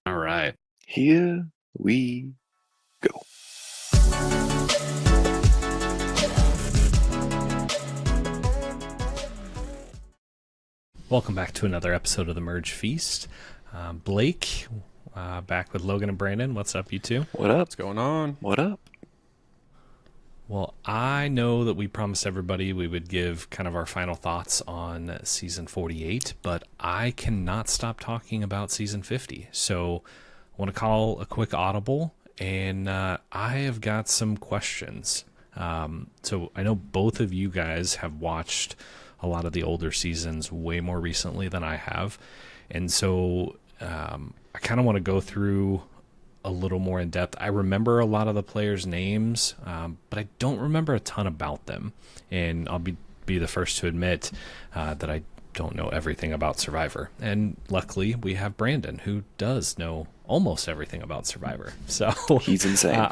All right. Here we go. Welcome back to another episode of the Merge Feast. Blake, back with Logan and Brandon. What's up, you two? What up? What's going on? What up? Well, I know that we promised everybody we would give kind of our final thoughts on season 48, but I cannot stop talking about season 50. So I want to call a quick audible, and I have got some questions. So I know both of you guys have watched a lot of the older seasons way more recently than I have. And so I kind of want to go through a little more in depth. I remember a lot of the players' names, but I don't remember a ton about them. And I'll be the first to admit that I don't know everything about Survivor. And luckily, we have Brandon, who does know almost everything about Survivor. So He's insane.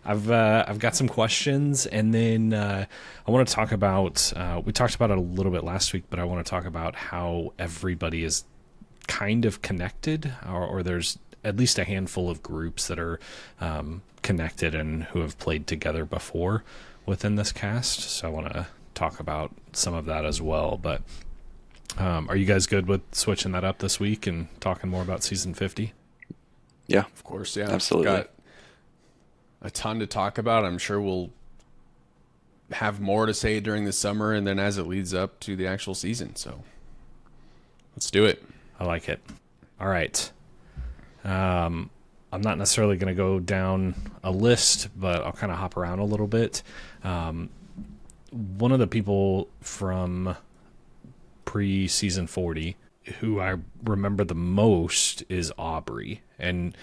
I've got some questions, and then I want to talk about. We talked about it a little bit last week, but I want to talk about how everybody is kind of connected, or there's at least a handful of groups that are connected and who have played together before within this cast. So I want to talk about some of that as well. But are you guys good with switching that up this week and talking more about season 50? Yeah, Of course, yeah. absolutely. Got a ton to talk about. I'm sure we'll have more to say during the summer and then as it leads up to the actual season. So let's do it. I like it. All right. I'm not necessarily going to go down a list, but I'll kind of hop around a little bit. One of the people from pre-season 40 who I remember the most is Aubrey. And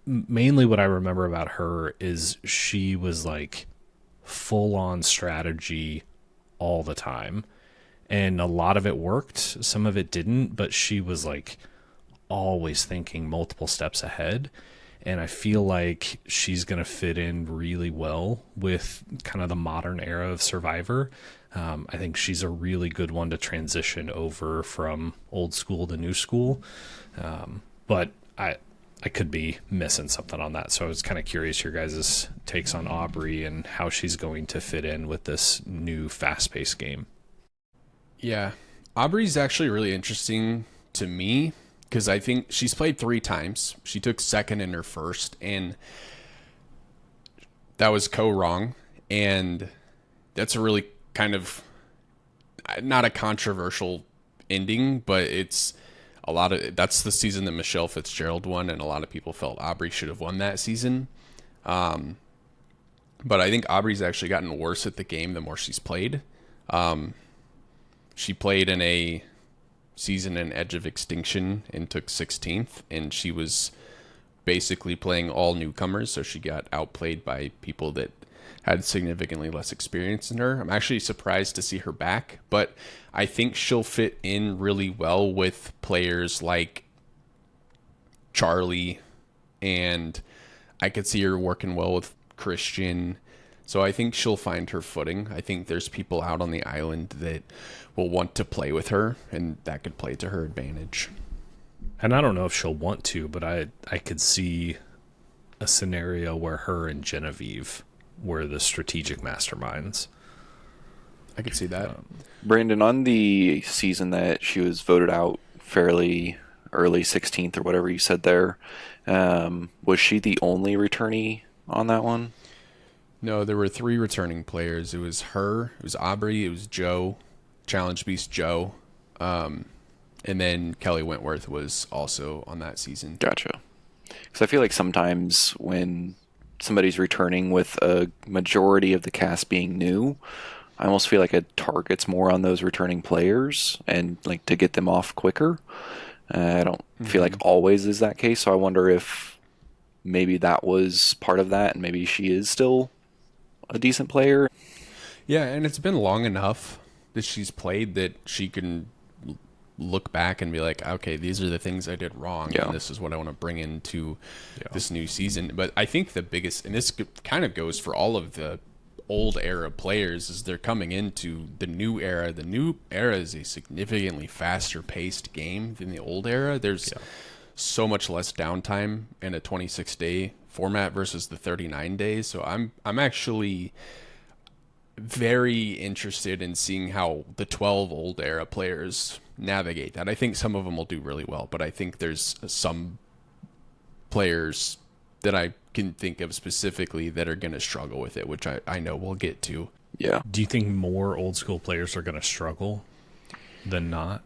mainly what I remember about her is she was like full-on strategy all the time. And a lot of it worked, some of it didn't, but she was like always thinking multiple steps ahead. And I feel like she's going to fit in really well with kind of the modern era of Survivor. I think she's a really good one to transition over from old school to new school. But I could be missing something on that. So I was kind of curious your guys' takes on Aubrey and how she's going to fit in with this new fast-paced game. Yeah. Aubrey's actually really interesting to me because I think she's played 3 times. She took second in her first, and that was wrong. And that's a really kind of not a controversial ending, but it's that's the season that Michelle Fitzgerald won, and a lot of people felt Aubrey should have won that season. But I think Aubrey's actually gotten worse at the game the more she's played. She played in a season in Edge of Extinction and took 16th, and she was basically playing all newcomers, so she got outplayed by people that had significantly less experience than her. I'm actually surprised to see her back, but I think she'll fit in really well with players like Charlie, and I could see her working well with Christian. So I think she'll find her footing. I think there's people out on the island that will want to play with her, and that could play to her advantage. And I don't know if she'll want to, but I could see a scenario where her and Genevieve were the strategic masterminds. I could see that. Brandon, on the season that she was voted out fairly early, 16th or whatever you said there, was she the only returnee on that one? No, there were 3 returning players. It was her, it was Aubrey, it was Joe, Challenge Beast Joe, and then Kelly Wentworth was also on that season. Gotcha. Because I feel like sometimes when somebody's returning with a majority of the cast being new, I almost feel like it targets more on those returning players and like to get them off quicker. I don't feel like always is that case, so I wonder if maybe that was part of that, and maybe she is still a decent player. Yeah, and it's been long enough that she's played that she can look back and be like, okay, these are the things I did wrong, Yeah. and this is what I want to bring into this new season. But I think the biggest, and this kind of goes for all of the old era players, is they're coming into the new era. The new era is a significantly faster paced game than the old era. There's so much less downtime in a 26-day format versus the 39 days. So I'm actually very interested in seeing how the 12 old era players navigate that. I think some of them will do really well, but I think there's some players that I can think of specifically that are going to struggle with it, which I know we'll get to. Yeah. Do you think more old school players are going to struggle than not?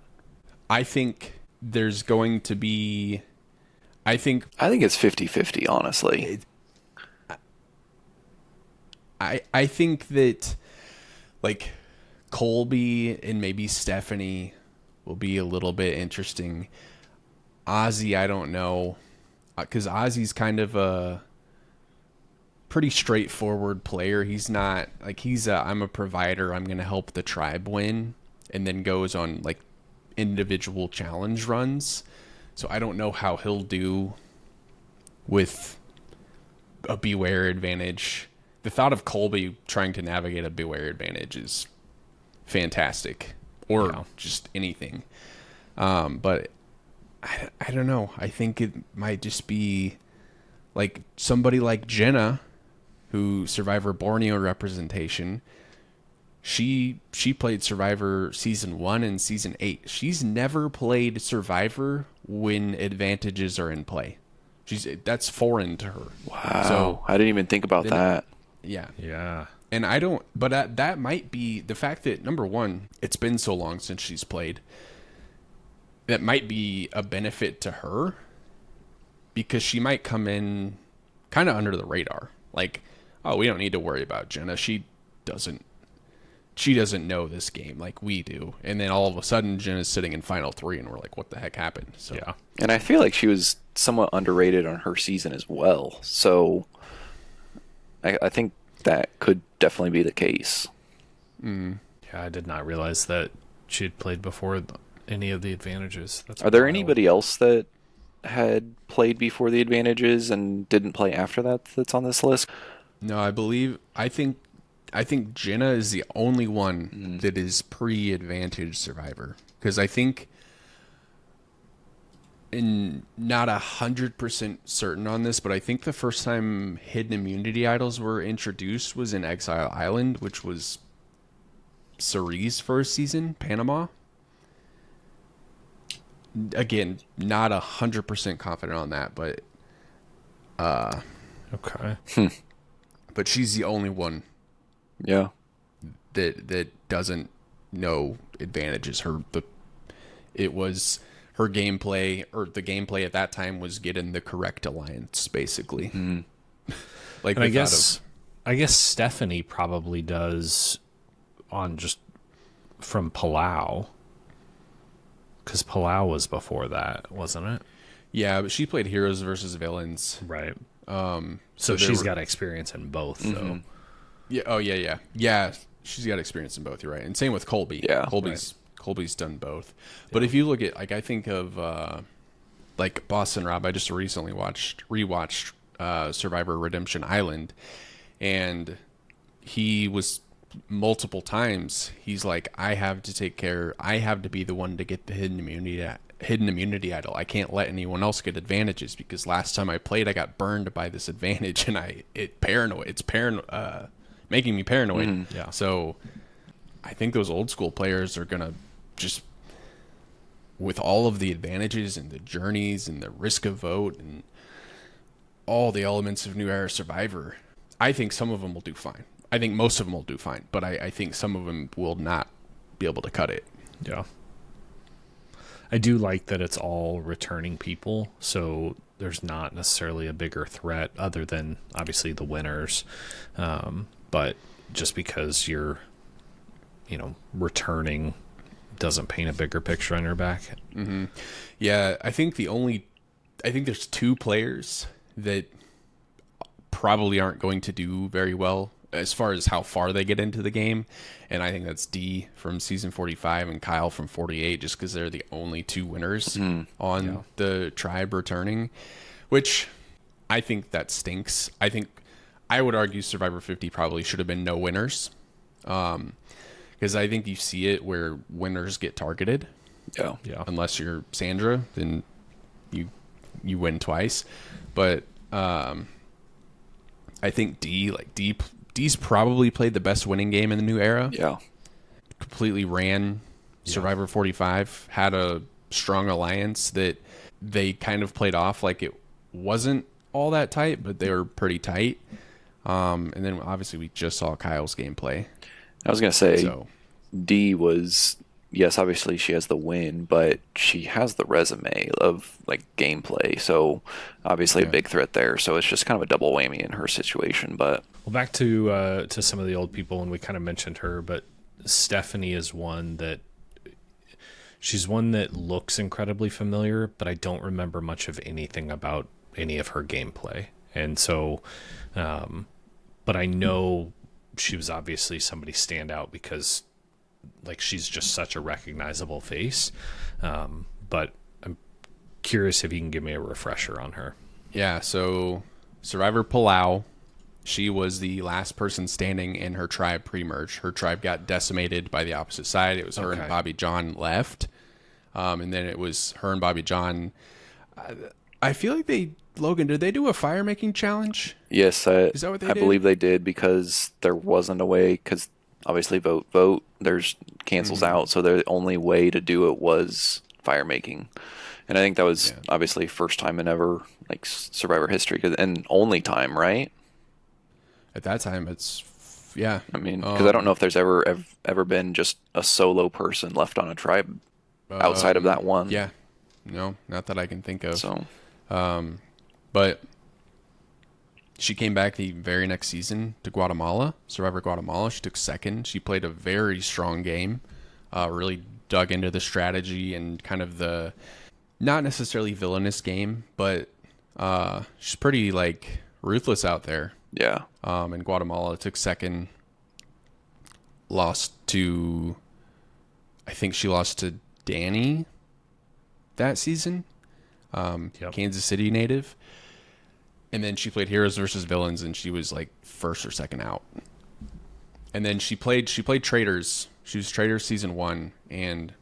I think there's going to be, I think it's 50-50, honestly. I think that like Colby and maybe Stephanie will be a little bit interesting. Ozzy, I don't know, because Ozzy's kind of a pretty straightforward player. He's not like I'm a provider. I'm going to help the tribe win, and then goes on like individual challenge runs. So I don't know how he'll do with a Beware advantage. The thought of Colby trying to navigate a Beware advantage is fantastic, or just anything. But I don't know. I think it might just be like somebody like Jenna, who Survivor Borneo representation. She played Survivor Season 1 and Season 8. She's never played Survivor when advantages are in play. That's foreign to her. Wow. So I didn't even think about that. Yeah. Yeah. And I don't, but that might be the fact that, number one, it's been so long since she's played. That might be a benefit to her, because she might come in kind of under the radar. Like, oh, we don't need to worry about Jenna. She doesn't know this game like we do. And then all of a sudden Jenna's sitting in Final 3 and we're like, what the heck happened? So Yeah. And I feel like she was somewhat underrated on her season as well. So I think that could definitely be the case. Yeah, I did not realize that she had played before any of the advantages. Are there wild. anybody else that had played before the advantages and didn't play after that that's on this list? No, I think Jenna is the only one that is pre-advantage Survivor, because I think, and not 100% certain on this, but I think the first time hidden immunity idols were introduced was in Exile Island, which was Cerie's first season, Panama. Again, not 100% confident on that, but Okay. but she's the only one Yeah. that doesn't know advantages. It was her gameplay, or the gameplay at that time was get in the correct alliance, basically. Like, And I guess Stephanie probably does on just from Palau, because Palau was before that, wasn't it? yeah, but she played heroes versus villains. Right. So So there she's were- got experience in both, though. Yeah. Oh, yeah. She's got experience in both. You're right, and same with Colby. Yeah. Colby's done both. But if you look at, like, I think of like Boston Rob. I just recently rewatched Survivor Redemption Island, and he was multiple times. He's like, I have to be the one to get the hidden immunity idol. I can't let anyone else get advantages, because last time I played, I got burned by this advantage, and it's making me paranoid. Yeah. So I think those old school players are gonna just, with all of the advantages and the journeys and the risk of vote and all the elements of New Era Survivor, I think some of them will do fine. I think most of them will do fine, but I think some of them will not be able to cut it. Yeah. I do like that it's all returning people, so there's not necessarily a bigger threat other than obviously the winners. But just because you're, returning doesn't paint a bigger picture on your back. Yeah, I think there's two players that probably aren't going to do very well as far as how far they get into the game, and I think that's D from season 45 and Kyle from 48, just because they're the only two winners on the tribe returning, which I think that stinks. I would argue Survivor 50 probably should have been no winners, because I think you see it where winners get targeted. Yeah. Yeah. Unless you're Sandra, then you win twice. But I think D's probably played the best winning game in the new era. Yeah. Completely ran Survivor 45, had a strong alliance that they kind of played off like it wasn't all that tight, but they were pretty tight. And then obviously we just saw Kyle's gameplay. I was going to say, So D was, yes, obviously she has the win, but she has the resume of like gameplay. So obviously a big threat there. So it's just kind of a double whammy in her situation. But Well, back to some of the old people, and we kind of mentioned her, but Stephanie is one that she's one that looks incredibly familiar, but I don't remember much of anything about any of her gameplay. And so, but I know she was obviously somebody stand out because like she's just such a recognizable face. But I'm curious if you can give me a refresher on her. yeah, so Survivor Palau, she was the last person standing in her tribe pre-merge. Her tribe got decimated by the opposite side. It was her and Bobby John left. And then it was her and Bobby John. I feel like Logan, did they do a fire making challenge? yes, Is that what they I did? believe they did because there wasn't a way, because obviously vote, there's cancels out. So the only way to do it was fire making. And I think that was obviously first time in ever like Survivor history, and only time, right? At that time, I mean, because I don't know if there's ever been just a solo person left on a tribe outside of that one. Yeah. No, not that I can think of. So, But she came back the very next season to Guatemala, Survivor Guatemala. She took second. She played a very strong game, really dug into the strategy and kind of the, not necessarily villainous game, but she's pretty like ruthless out there. yeah. In Guatemala, took second, lost to, I think she lost to Danny that season, Kansas City native. And then she played Heroes versus Villains, and she was like first or second out. And then she played Traitors. She was Traitors season 1, and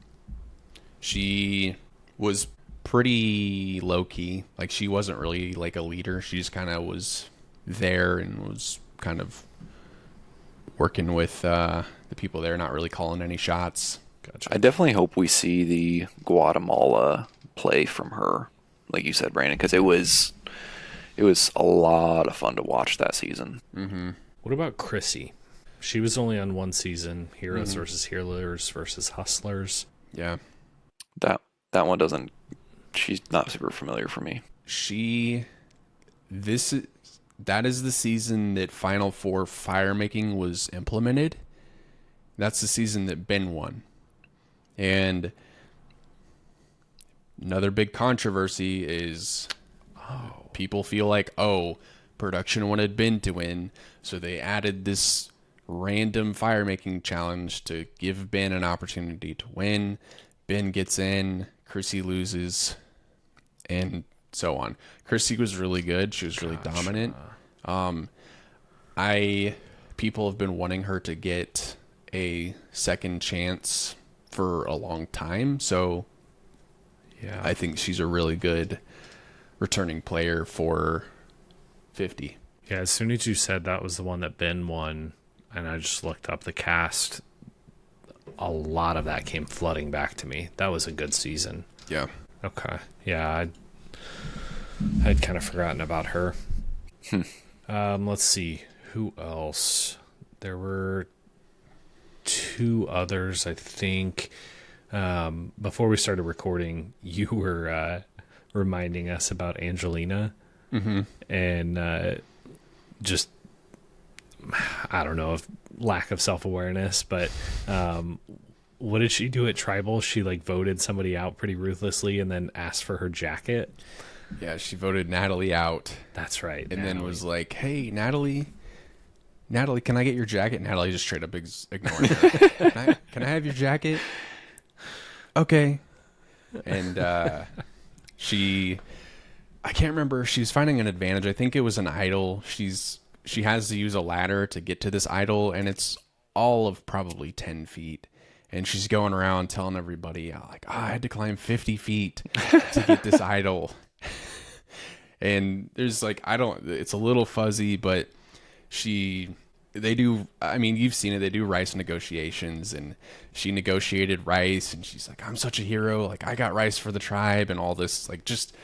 she was pretty low key. Like she wasn't really like a leader. She just kind of was there and was kind of working with the people there, not really calling any shots. I definitely hope we see the Guatemala play from her, like you said, Brandon, because it was a lot of fun to watch that season. What about Chrissy? She was only on one season, Heroes versus Healers versus Hustlers. Yeah. That one doesn't. She's not super familiar for me. That is the season that Final Four fire making was implemented. That's the season that Ben won. And another big controversy is people feel like, production wanted Ben to win, so they added this random fire making challenge to give Ben an opportunity to win. Ben gets in, Chrissy loses, and so on. Chrissy was really good. She was really dominant. People have been wanting her to get a second chance for a long time, so Yeah. I think she's a really good returning player for 50. Yeah, as soon as you said that was the one that Ben won, and I just looked up the cast, a lot of that came flooding back to me. That was a good season. Yeah. Okay. Yeah, I'd kind of forgotten about her. Let's see. Who else? There were two others, I think. Before we started recording, you were reminding us about Angelina. And just, I don't know, if lack of self-awareness, but what did she do at Tribal? She like voted somebody out pretty ruthlessly and then asked for her jacket. Yeah, she voted Natalie out That's right. and then Natalie. was like, hey, Natalie, can I get your jacket? Natalie just straight up ignoring her. Can I have your jacket? Okay. And I can't remember. She was finding an advantage. I think it was an idol. She has to use a ladder to get to this idol, and it's all of probably 10 feet. And she's going around telling everybody, like, I had to climb 50 feet to get this idol. And there's like, it's a little fuzzy, but they do, I mean, you've seen it, they do Rice negotiations, and she negotiated Rice, and she's like, I'm such a hero, like I got Rice for the tribe, and all this, like just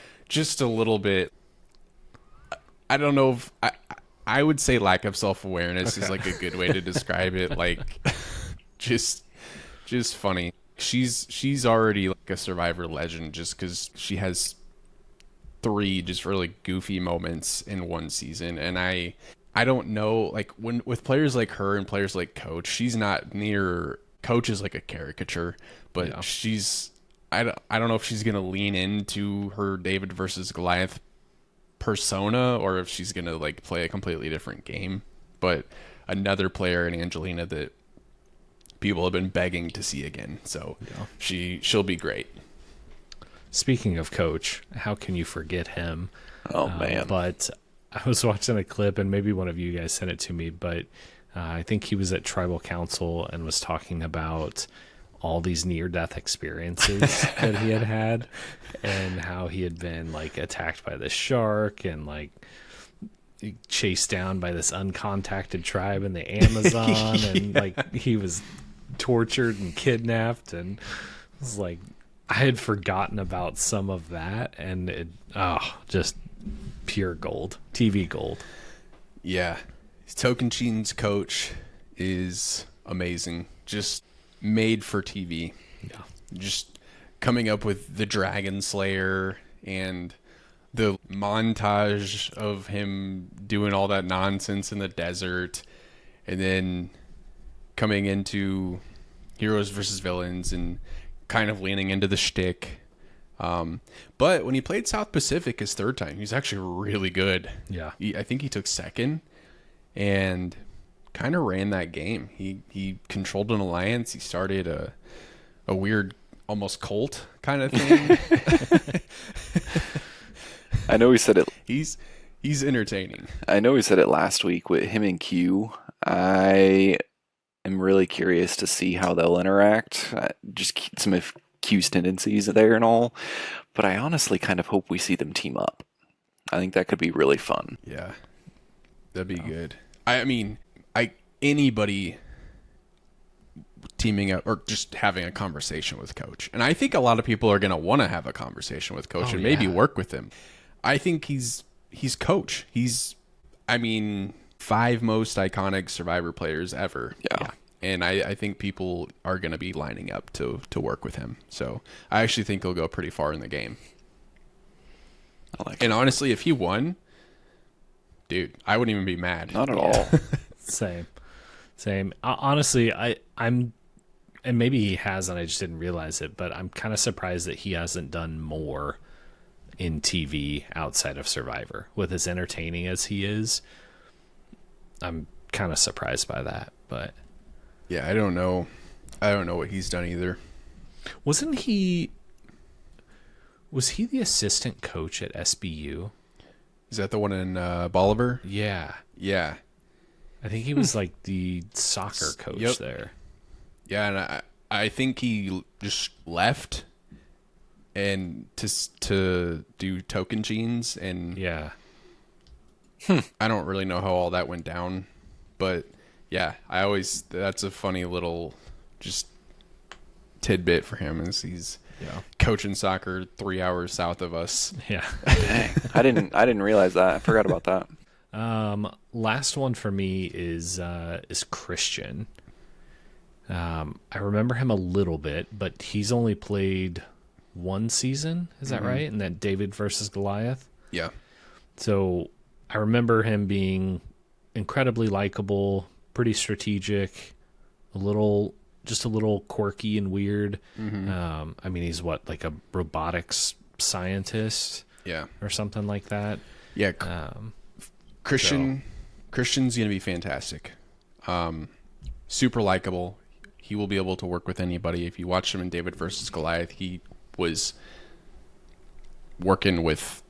a little bit. I don't know if I would say lack of self-awareness is like a good way to describe it. Like just funny. She's already like a Survivor legend just because she has 3 just really goofy moments in one season. And I don't know, like when with players like her and players like Coach, she's not near. Coach is like a caricature, but I don't know if she's gonna lean into her David versus Goliath persona or if she's gonna like play a completely different game. But another player in Angelina that people have been begging to see again, so she'll be great. Speaking of Coach, how can you forget him? Oh man. But I was watching a clip, and maybe one of you guys sent it to me, but I think he was at Tribal Council and was talking about all these near-death experiences that he had and how he had been like attacked by this shark and like chased down by this uncontacted tribe in the Amazon and like he was tortured and kidnapped, and it was like I had forgotten about some of that, and it just pure gold, TV gold. Yeah, Tocantins Coach is amazing, just made for TV. Yeah, just coming up with the Dragon Slayer and the montage of him doing all that nonsense in the desert, and then coming into Heroes versus Villains and kind of leaning into the shtick. But when he played South Pacific his 3rd time, he was actually really good. Yeah, I think he took 2nd and kind of ran that game. He controlled an alliance. He started a weird, almost cult kind of thing. I know he said it. He's entertaining. I know he said it last week with him and Q. I am really curious to see how they'll interact. Just some of Q's tendencies there and all, but I honestly kind of hope we see them team up. I think that could be really fun. Yeah, that'd be good. I mean, anybody teaming up or just having a conversation with Coach, and I think a lot of people are going to want to have a conversation with Coach and maybe work with him. I think he's Coach. He's, I mean, 5 most iconic Survivor players ever. Yeah. And I think people are going to be lining up to work with him. So I actually think he'll go pretty far in the game. I like And it. honestly, if he won, dude, I wouldn't even be mad. Not at all. Same. Honestly, I'm, and maybe he has, and I just didn't realize it, but I'm kind of surprised that he hasn't done more in TV outside of Survivor. With as entertaining as he is, I'm kind of surprised by that. But Yeah, I don't know what he's done either. was he the assistant coach at SBU? Is that the one in Bolivar? Yeah. Yeah. I think he was like the soccer coach there. Yeah, and I think he just left and to do Tocantins, and Yeah. I don't really know how all that went down, but yeah, that's a funny little just tidbit for him, is he's coaching soccer 3 hours south of us. Yeah. Dang. I didn't realize that. I forgot about that. Last one for me is Christian. I remember him a little bit, but he's only played 1 season. Is that right? And that David versus Goliath. Yeah. So I remember him being incredibly likable, pretty strategic, a little quirky and weird. I mean, he's like a robotics scientist, or something like that. Yeah. Christian's gonna be fantastic. Super likable. He will be able to work with anybody. If you watch him in David versus Goliath, he was working with,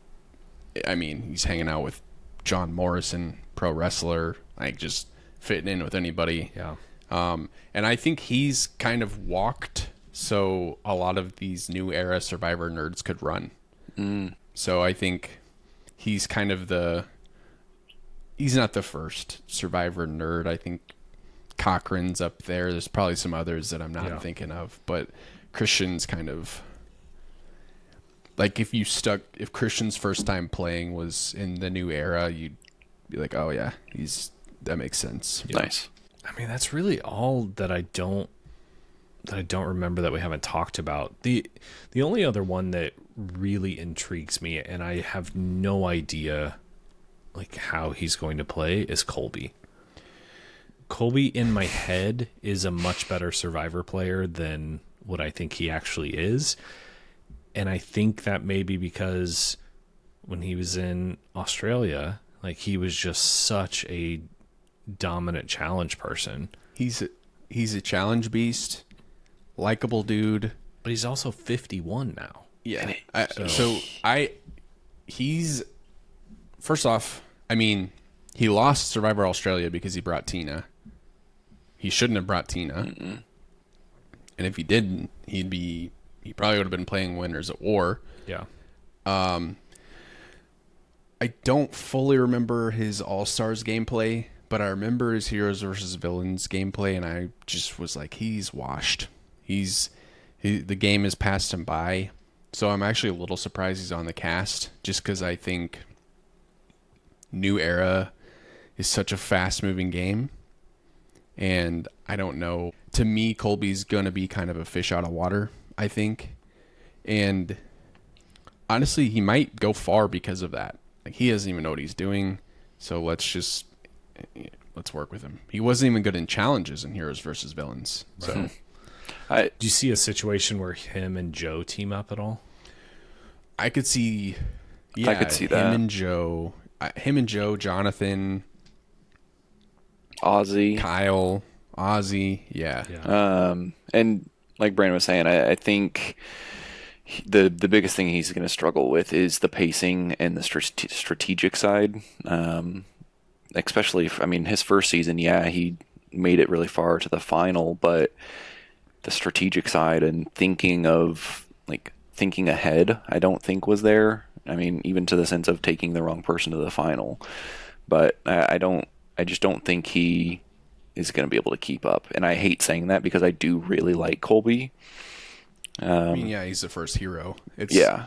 I mean, he's hanging out with John Morrison, pro wrestler, like just fitting in with anybody. Yeah. And I think he's kind of walked so a lot of these new era Survivor nerds could run. So I think he's kind of he's not the first Survivor nerd. I think Cochran's up there. There's probably some others that I'm not thinking of, but Christian's kind of like if Christian's first time playing was in the new era, you'd be like, oh yeah, that makes sense. Nice. I mean, that's really all that I don't remember that we haven't talked about. The only other one that really intrigues me, and I have no idea like how he's going to play, is Colby. Colby in my head is a much better Survivor player than what I think he actually is. And I think that may be because when he was in Australia, like he was just such a dominant challenge person. He's a challenge beast, likable dude, but he's also 51 now. Yeah. He's first off, I mean, he lost Survivor Australia because he brought Tina. He shouldn't have brought Tina. Mm-mm. And if he didn't, he probably would have been playing Winners at War. Yeah. I don't fully remember his All-Stars gameplay, but I remember his Heroes versus Villains gameplay, and I just was like, he's washed. The game has passed him by. So I'm actually a little surprised he's on the cast, just because I think New Era is such a fast-moving game. And I don't know. To me, Colby's going to be kind of a fish out of water, I think. And honestly, he might go far because of that. Like, he doesn't even know what he's doing. So let's work with him. He wasn't even good in challenges in Heroes versus Villains. So do you see a situation where him and Joe team up at all? I could see that. Him and Joe, Jonathan, Ozzy, Kyle, Ozzy, yeah. And like Brandon was saying, I think the biggest thing he's going to struggle with is the pacing and the strategic side. Especially, his first season, he made it really far to the final, but the strategic side and thinking ahead, I don't think was there. I mean, even to the sense of taking the wrong person to the final. But I just don't think he is going to be able to keep up. And I hate saying that because I do really like Colby. He's the first hero. Yeah.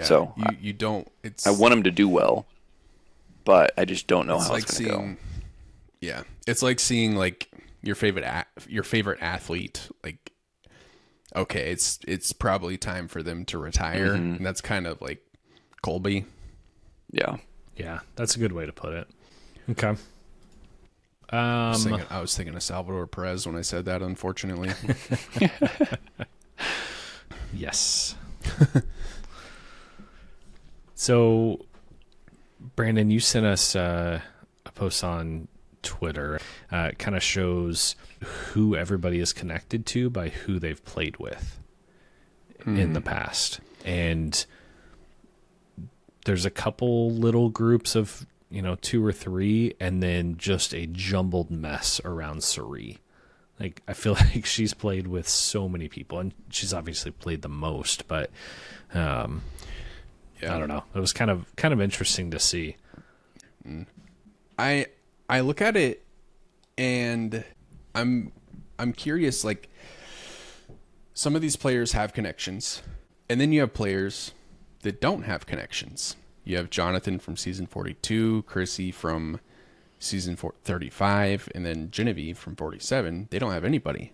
So you don't. I want him to do well, but I just don't know how it's going to go. Yeah, it's like seeing like your favorite athlete. Like, okay, it's probably time for them to retire, and that's kind of like Colby. Yeah, that's a good way to put it. Okay. I was thinking of Salvador Perez when I said that, unfortunately. Yes. So, Brandon, you sent us a post on Twitter. It kind of shows who everybody is connected to by who they've played with in the past. And there's a couple little groups of 2 or 3, and then just a jumbled mess around Cirie. Like, I feel like she's played with so many people, and she's obviously played the most, but I don't know. It was kind of interesting to see. I look at it and I'm curious, like, some of these players have connections, and then you have players that don't have connections. You have Jonathan from season 42, Chrissy from season 35, and then Genevieve from 47. They don't have anybody.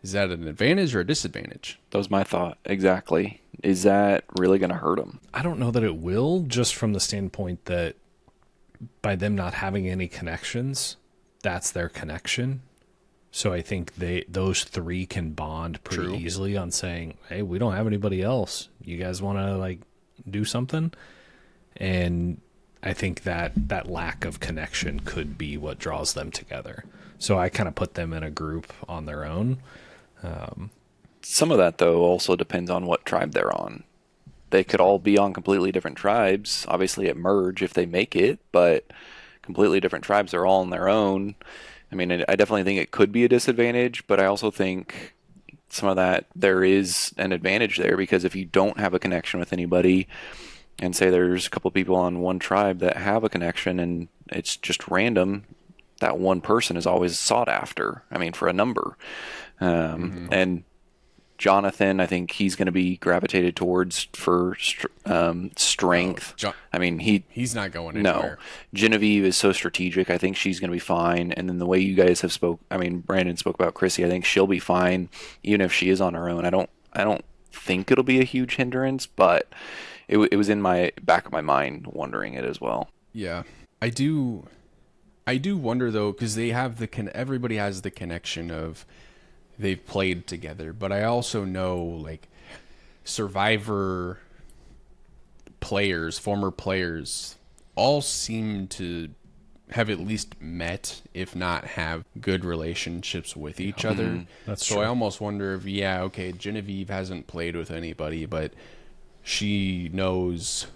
Is that an advantage or a disadvantage? That was my thought. Exactly. Is that really going to hurt them? I don't know that it will, just from the standpoint that by them not having any connections, that's their connection. So I think those 3 can bond pretty easily on saying, hey, we don't have anybody else. You guys want to do something? And I think that lack of connection could be what draws them together. So I kind of put them in a group on their own. Some of that, though, also depends on what tribe they're on. They could all be on completely different tribes. Obviously, at merge if they make it, but completely different tribes are all on their own. I mean, I definitely think it could be a disadvantage, but I also think some of that there is an advantage there, because if you don't have a connection with anybody, and say there's a couple people on one tribe that have a connection and it's just random, that one person is always sought after. I mean, for a number. And Jonathan, I think he's going to be gravitated towards for strength. I mean, he's not going no. anywhere. Genevieve is so strategic. I think she's going to be fine. And then the way you guys have Brandon spoke about Chrissy. I think she'll be fine, even if she is on her own. I don't think it'll be a huge hindrance, but it was in my back of my mind wondering it as well. Yeah, I do wonder though, because they have everybody has the connection of they've played together, but I also know like Survivor players, former players, all seem to have at least met, if not have good relationships with each other. That's so true. I almost wonder if, Genevieve hasn't played with anybody, but she knows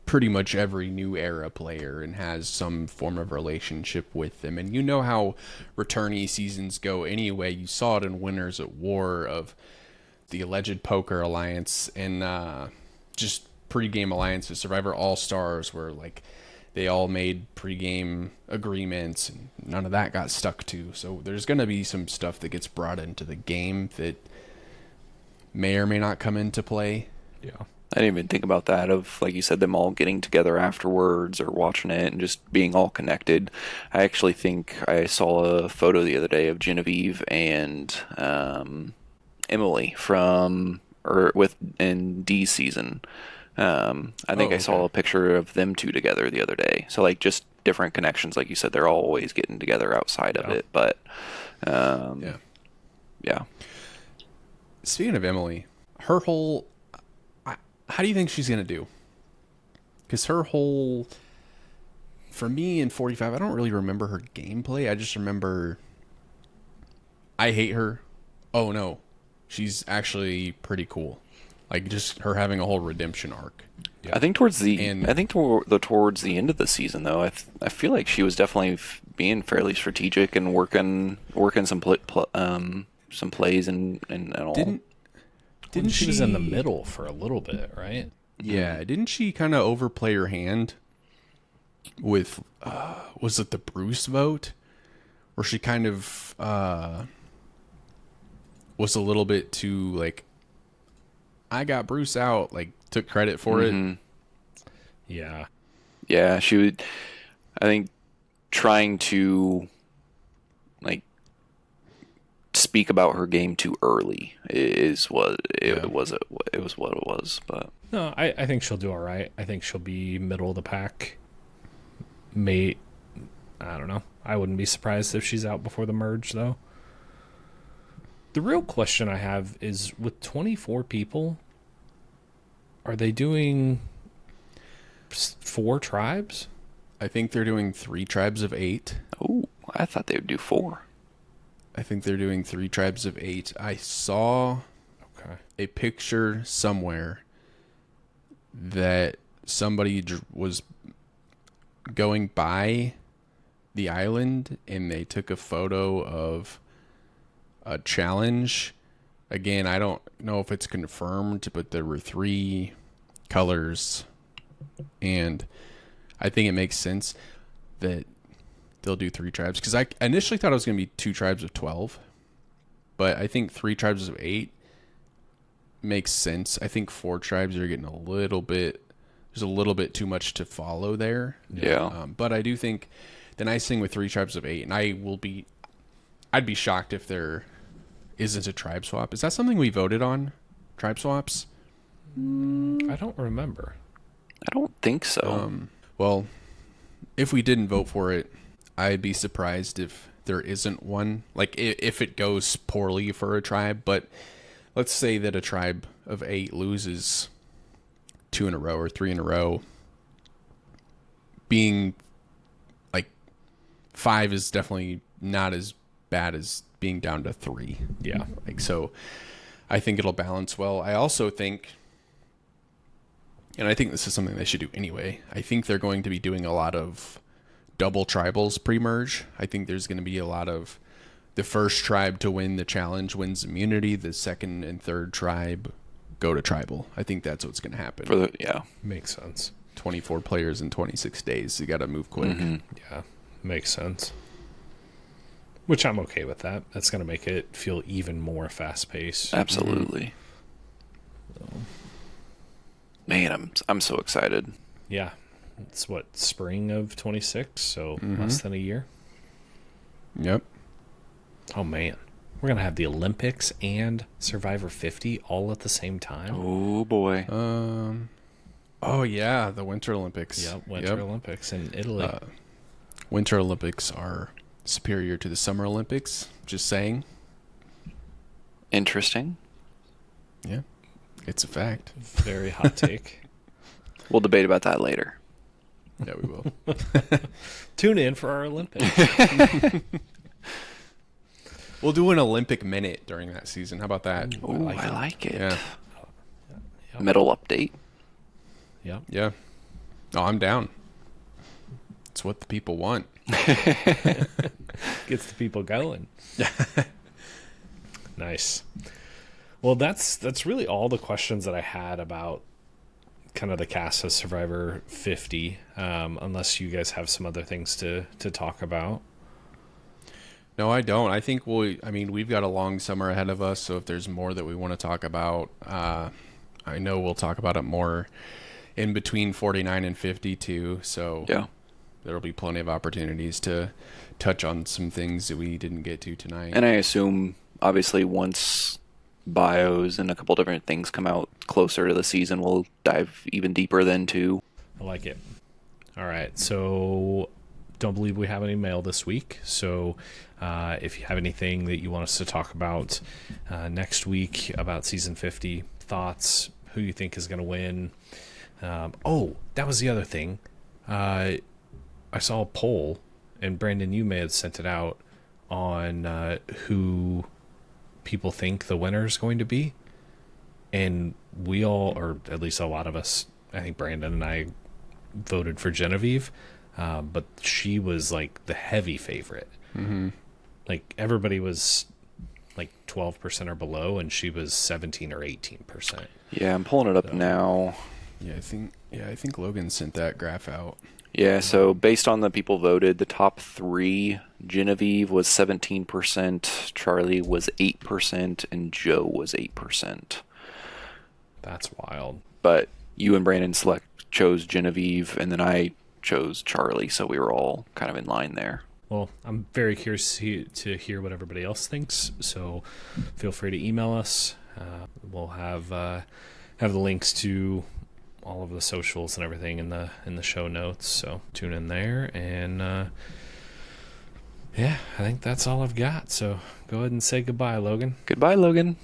pretty much every new era player and has some form of relationship with them. And you know how returnee seasons go anyway. You saw it in Winners at War of the alleged poker alliance and just pregame alliances, Survivor All-Stars, where like they all made pregame agreements and none of that got stuck to. So there's going to be some stuff that gets brought into the game that may or may not come into play. Yeah. I didn't even think about that of, like you said, them all getting together afterwards or watching it and just being all connected. I actually think I saw a photo the other day of Genevieve and Emily in D's season. I think I saw a picture of them two together the other day. So like just different connections, like you said, they're always getting together outside of it. But yeah. Speaking of Emily, her whole... How do you think she's going to do? Because her whole... For me in 45, I don't really remember her gameplay. I just remember... I hate her. Oh, no. She's actually pretty cool. Like, just her having a whole redemption arc. Yeah. I think towards the end of the season, though, I feel like she was definitely being fairly strategic and working some plays and all. Didn't she was in the middle for a little bit, right? Yeah, didn't she kind of overplay her hand with was it the Bruce vote, where she kind of was a little bit too like, I got Bruce out, like took credit for it. Yeah, she would. I think trying to like speak about her game too early is what it was. It was what it was. But no, I think she'll do all right. I think she'll be middle of the pack. I don't know. I wouldn't be surprised if she's out before the merge, though. The real question I have is, with 24 people, are they doing 4 tribes? I think they're doing 3 tribes of 8. Oh, I thought they would do 4. I think they're doing 3 tribes of 8. I saw a picture somewhere that somebody was going by the island and they took a photo of a challenge. Again, I don't know if it's confirmed, but there were 3 colors, and I think it makes sense that they'll do 3 tribes, because I initially thought it was going to be 2 tribes of 12, but I think 3 tribes of 8 makes sense. I think 4 tribes are getting there's a little bit too much to follow there. Yeah. But I do think the nice thing with 3 tribes of 8, and I'd be shocked if there isn't a tribe swap. Is that something we voted on? Tribe swaps? I don't remember. I don't think so. Well, if we didn't vote for it, I'd be surprised if there isn't one. Like, if it goes poorly for a tribe, but let's say that a tribe of 8 loses 2 in a row or 3 in a row. Being, like, 5 is definitely not as bad as being down to 3. Yeah. Like, so I think it'll balance well. I also think, and I think this is something they should do anyway, I think they're going to be doing a lot of double tribals pre-merge. I think there's going to be a lot of the first tribe to win the challenge wins immunity. The second and third tribe go to tribal. I think that's what's going to happen. For the yeah. Makes sense. 24 players in 26 days. You got to move quick. Yeah, makes sense. Which I'm okay with that. That's going to make it feel even more fast-paced. Absolutely. Man, I'm so excited. Yeah. It's what, spring of 26, so less than a year. Yep. Oh, man. We're going to have the Olympics and Survivor 50 all at the same time. Oh boy. Oh yeah, the Winter Olympics. Yep, Winter Olympics in Italy. Winter Olympics are superior to the Summer Olympics. Just saying. Interesting. Yeah, it's a fact. Very hot take. We'll debate about that later. Yeah, we will. Tune in for our Olympics. We'll do an Olympic minute during that season. How about that? Ooh, I like it. Yeah, Medal update. Yep. yeah. Oh, I'm down. It's what the people want. Gets the people going. Nice. Well, that's really all the questions that I had about kind of the cast of Survivor 50, unless you guys have some other things to talk about. No, I don't. I think we've got a long summer ahead of us, so if there's more that we want to talk about, I know we'll talk about it more in between 49 and 50 too, so Yeah. there'll be plenty of opportunities to touch on some things that we didn't get to tonight. And I assume, obviously, once bios and a couple different things come out closer to the season, we'll dive even deeper then too. I like it. All right. So don't believe we have any mail this week. So if you have anything that you want us to talk about next week about season 50, thoughts, who you think is going to win. That was the other thing. I saw a poll, and Brandon, you may have sent it out on who people think the winner is going to be. And we all, or at least a lot of us, I think Brandon and I voted for Genevieve, but she was like the heavy favorite. Mm-hmm. Like everybody was like 12% or below, and she was 17 or 18%. Yeah, I'm pulling it up now. I think Logan sent that graph out. Yeah, so based on the people voted, the top three, Genevieve was 17%, Charlie was 8%, and Joe was 8%. That's wild. But you and Brandon chose Genevieve, and then I chose Charlie, so we were all kind of in line there. Well, I'm very curious to hear what everybody else thinks, so feel free to email us. We'll have the links to all of the socials and everything in the show notes, so tune in there. And I think that's all I've got, so go ahead and say goodbye, Logan. Goodbye, Logan.